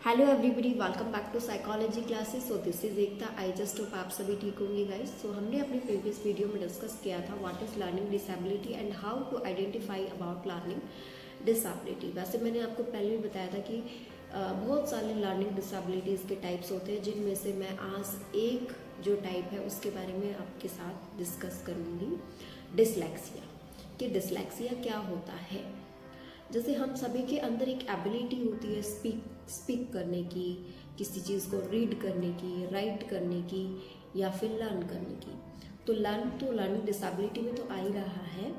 Hello everybody, welcome back to psychology classes. So this is Ekta. I just hope आप सभी ठीक होंगे guys. सो हमने अपनी प्रीवियस वीडियो में डिस्कस किया था what is learning disability and how to identify about learning disability. वैसे मैंने आपको पहले भी बताया था कि बहुत सारे लर्निंग डिसेबिलिटीज़ के टाइप्स होते हैं, जिनमें से मैं आज एक जो टाइप है उसके बारे में आपके साथ डिस्कस करूँगी, डिसलेक्सिया। कि डिसलेक्सिया क्या होता है। जैसे हम सभी के अंदर एक एबिलिटी होती है स्पीक करने की, किसी चीज़ को रीड करने की, राइट करने की या फिर लर्न करने की। तो लर्निंग डिसेबिलिटी में तो आ ही रहा है,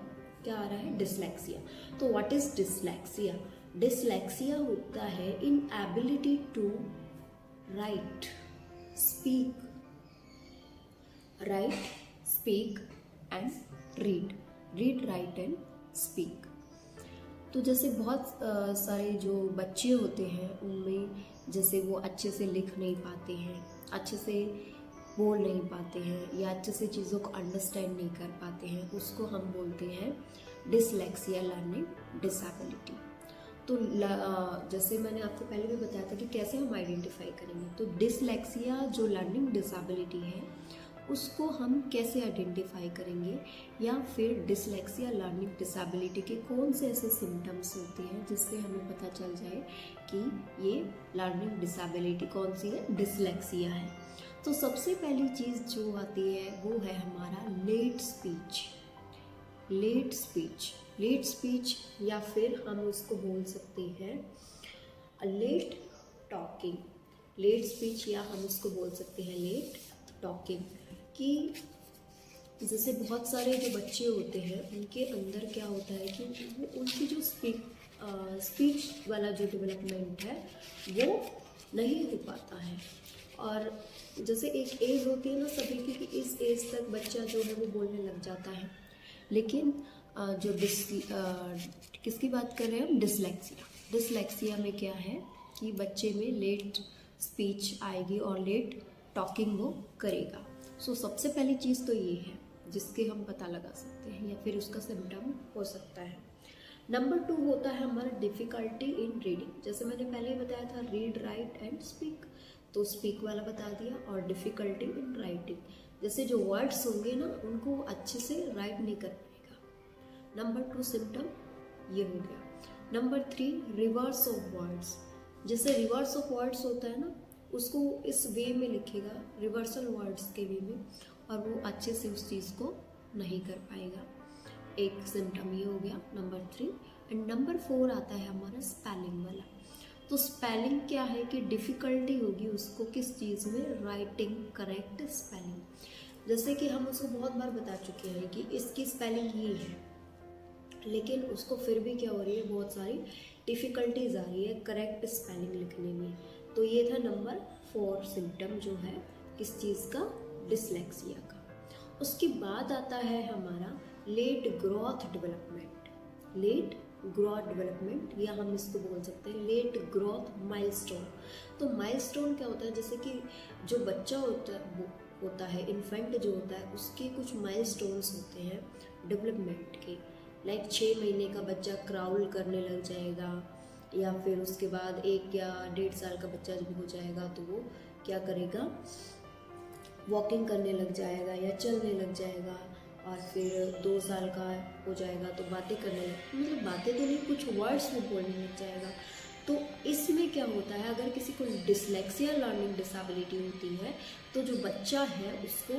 क्या आ रहा है, डिसलेक्सिया। तो व्हाट इज डिसलेक्सिया? डिसलेक्सिया होता है inability to write, speak, and read, write and speak. तो जैसे बहुत सारे जो बच्चे होते हैं उनमें जैसे वो अच्छे से लिख नहीं पाते हैं, अच्छे से बोल नहीं पाते हैं या अच्छे से चीज़ों को अंडरस्टैंड नहीं कर पाते हैं, उसको हम बोलते हैं डिसलेक्सिया, लर्निंग डिसेबिलिटी। तो जैसे मैंने आपको पहले भी बताया था कि कैसे हम आइडेंटिफाई करेंगे। तो डिसलेक्सिया जो लर्निंग डिसेबिलिटी है उसको हम कैसे आइडेंटिफाई करेंगे, या फिर डिसलेक्सिया लर्निंग डिसेबिलिटी के कौन से ऐसे सिम्टम्स होते हैं जिससे हमें पता चल जाए कि ये लर्निंग डिसेबिलिटी कौन सी है, डिसलेक्सिया है। तो सबसे पहली चीज़ जो आती है वो है हमारा लेट स्पीच, या फिर हम उसको बोल सकते हैं लेट टॉकिंग। लेट स्पीच या हम उसको बोल सकते हैं लेट टॉकिंग। कि जैसे बहुत सारे जो बच्चे होते हैं उनके अंदर क्या होता है कि वो उनकी जो स्पीच वाला जो डेवलपमेंट है वो नहीं हो पाता है। और जैसे एक एज होती है ना सभी की, कि इस एज तक बच्चा जो है वो बोलने लग जाता है। लेकिन जो किसकी बात कर रहे हैं हम, डिसलेक्सिया में क्या है कि बच्चे में लेट स्पीच आएगी और लेट टॉकिंग वो करेगा। सो सबसे पहली चीज़ तो ये है जिसके हम पता लगा सकते हैं या फिर उसका सिम्टम हो सकता है। नंबर 2 होता है हमारा डिफ़िकल्टी इन रीडिंग। जैसे मैंने पहले ही बताया था रीड, राइट एंड स्पीक, तो स्पीक वाला बता दिया। और डिफ़िकल्टी इन राइटिंग, जैसे जो वर्ड्स होंगे ना उनको अच्छे से राइट नहीं कर पाएगा। नंबर 2 सिम्टम ये हो गया। Number 3 reverse of words. जैसे रिवर्स ऑफ वर्ड्स होता है ना, उसको इस वे में लिखेगा, रिवर्सल वर्ड्स के वे में, और वो अच्छे से उस चीज़ को नहीं कर पाएगा। एक सिम्टम ये हो गया, नंबर 3। एंड नंबर 4 आता है हमारा स्पेलिंग वाला। तो स्पेलिंग क्या है कि डिफ़िकल्टी होगी उसको किस चीज़ में, राइटिंग करेक्ट स्पेलिंग। जैसे कि हम उसको बहुत बार बता चुके हैं कि इसकी स्पेलिंग ये है, लेकिन उसको फिर भी क्या हो रही है, बहुत सारी डिफ़िकल्टीज आ रही है करेक्ट स्पेलिंग लिखने में। तो ये था नंबर 4 सिम्टम जो है किस चीज़ का, डिसलेक्सिया का। उसके बाद आता है हमारा लेट ग्रोथ डेवलपमेंट, या हम इसको बोल सकते हैं लेट ग्रोथ माइलस्टोन। तो माइलस्टोन क्या होता है, जैसे कि जो बच्चा होता है इन्फेंट जो होता है, उसके कुछ माइलस्टोन्स होते हैं डेवलपमेंट के। लाइक 6 महीने का बच्चा क्राउल करने लग जाएगा, या फिर उसके बाद 1 या 1.5 साल का बच्चा जब हो जाएगा तो वो क्या करेगा, वॉकिंग करने लग जाएगा या चलने लग जाएगा। और फिर 2 साल का हो जाएगा तो बातें करने मतलब बातें तो नहीं, कुछ वर्ड्स वो बोलने लग जाएगा। तो इसमें क्या होता है, अगर किसी को डिसलेक्सिया लर्निंग डिसेबिलिटी होती है तो जो बच्चा है उसको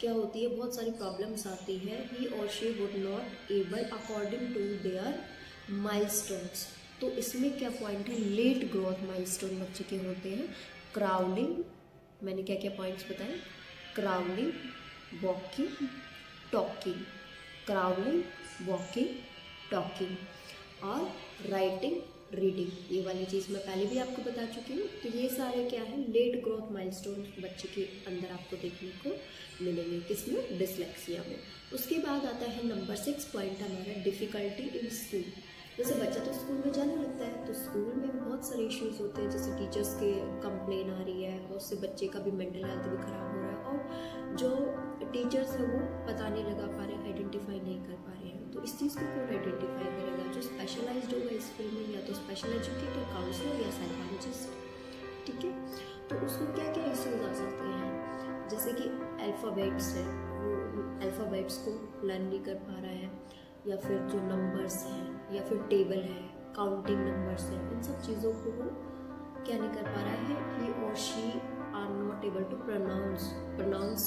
क्या होती है, बहुत सारी प्रॉब्लम्स आती है। ही और she would not able according to their milestones. तो इसमें क्या पॉइंट है, लेट ग्रोथ माइलस्टोन बच्चे के होते हैं। क्राउलिंग, मैंने क्या क्या पॉइंट्स बताए, crawling, walking, talking, crawling, walking, talking, और राइटिंग, रीडिंग। ये वाली चीज़ मैं पहले भी आपको बता चुकी हूँ। तो ये सारे क्या है, लेट ग्रोथ माइलस्टोन बच्चे के अंदर आपको देखने को मिलेंगे, किसमें, डिसलेक्सिया में। उसके बाद आता है नंबर 6 पॉइंट हमारा डिफ़िकल्टी इन स्कूल। जैसे बच्चा तो स्कूल में जाने लगता है, तो स्कूल में भी बहुत सारे इश्यूज होते हैं, जैसे टीचर्स के कंप्लेन आ रही है और उससे बच्चे का भी मेंटल हेल्थ भी ख़राब हो रहा है, और जो टीचर्स है वो पता नहीं लगा पा रहे, आइडेंटिफाई नहीं कर पा रहे हैं। तो इस चीज़ को कौन आइडेंटिफाई करेगा, जो स्पेशलाइज्ड होगा इस फील्ड में, या तो स्पेशल एजुकेटर, काउंसलर या साइकोलॉजिस्ट। ठीक है। तो उसमें क्या क्या इश्यूज आ सकते हैं, जैसे कि अल्फ़ाबेट्स है, वो अल्फ़ाबेट्स को लर्न नहीं कर पा रहा है, या फिर जो नंबर्स हैं, या फिर टेबल है, काउंटिंग नंबर्स है, इन सब चीज़ों को वो क्या नहीं कर पा रहा है, ही और she are not able to pronounce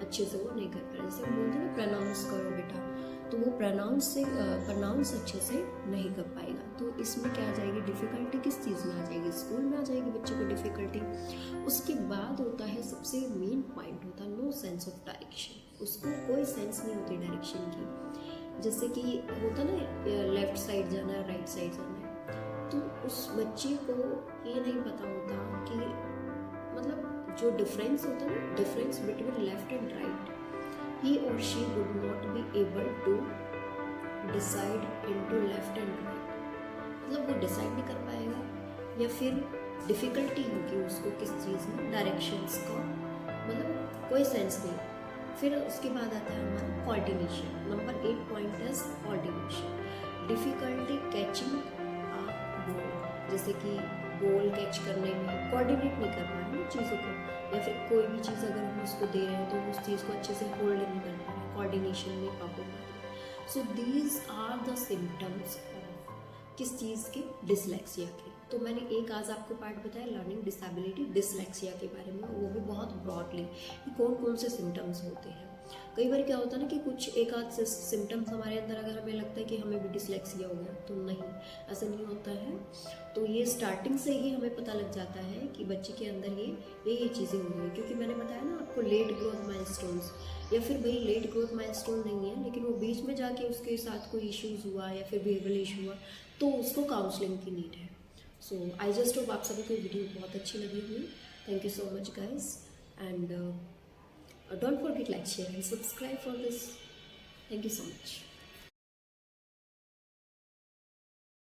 अच्छे से वो नहीं कर पा रहा है। जैसे हम बोलते हैं ना प्रोनाउंस करो बेटा, तो वो प्रोनाउंस अच्छे से नहीं कर पाएगा। तो इसमें क्या आ जाएगी डिफ़िकल्टी, किस चीज़ में आ जाएगी, स्कूल में आ जाएगी बच्चे को डिफ़िकल्टी। उसके बाद होता है सबसे मेन पॉइंट होता है नो सेंस ऑफ डायरेक्शन, उसको कोई सेंस नहीं होती डायरेक्शन की। जैसे कि होता ना लेफ्ट साइड जाना है, राइट साइड जाना है, तो उस बच्चे को ये नहीं पता होता कि मतलब जो डिफरेंस होता है ना, difference between left and right, he or she would not be able to decide into left and right, मतलब वो डिसाइड नहीं कर पाएगा, या फिर डिफ़िकल्टी होगी उसको किस चीज़ में, डायरेक्शंस का मतलब कोई सेंस नहीं। फिर उसके बाद आता है हमारा coordination. Number 8 point is coordination, difficulty catching a ball, जैसे कि बॉल कैच करने में कोऑर्डिनेट नहीं कर पा रहे हैं चीज़ों को, या फिर कोई भी चीज़ अगर हम उसको दे रहे हैं तो उस चीज़ को अच्छे से होल्ड नहीं कर पा रहे, कोऑर्डिनेशन में प्रॉब्लम आ रही है। So these are the symptoms of किस चीज़ के, डिसलेक्सिया के। तो मैंने एक आज आपको पार्ट बताया लर्निंग डिसेबिलिटी डिसलेक्सिया के बारे में, वो भी बहुत ब्रॉडली कि कौन कौन से सिम्टम्स होते हैं। कई बार क्या होता है ना कि कुछ एक आध सिम्टम्स हमारे अंदर अगर हमें लगता है कि हमें भी डिसलेक्सिया हो गया, तो नहीं, ऐसा नहीं होता है। तो ये स्टार्टिंग से ही हमें पता लग जाता है कि बच्चे के अंदर ये चीज़ें हो रही है, क्योंकि मैंने बताया ना आपको लेट ग्रोथ माइलस्टोन्स, या फिर भाई लेट ग्रोथ माइलस्टोन नहीं है लेकिन वो बीच में जाके उसके साथ कोई इश्यूज़ हुआ या फिर बिहेवियरल इशू हुआ, तो उसको काउंसलिंग की नीड है। सो आई जस्ट होप आप सभी को वीडियो बहुत अच्छी लगी हुई। Thank you so much guys, and don't forget like, share and subscribe for this. Thank you so much.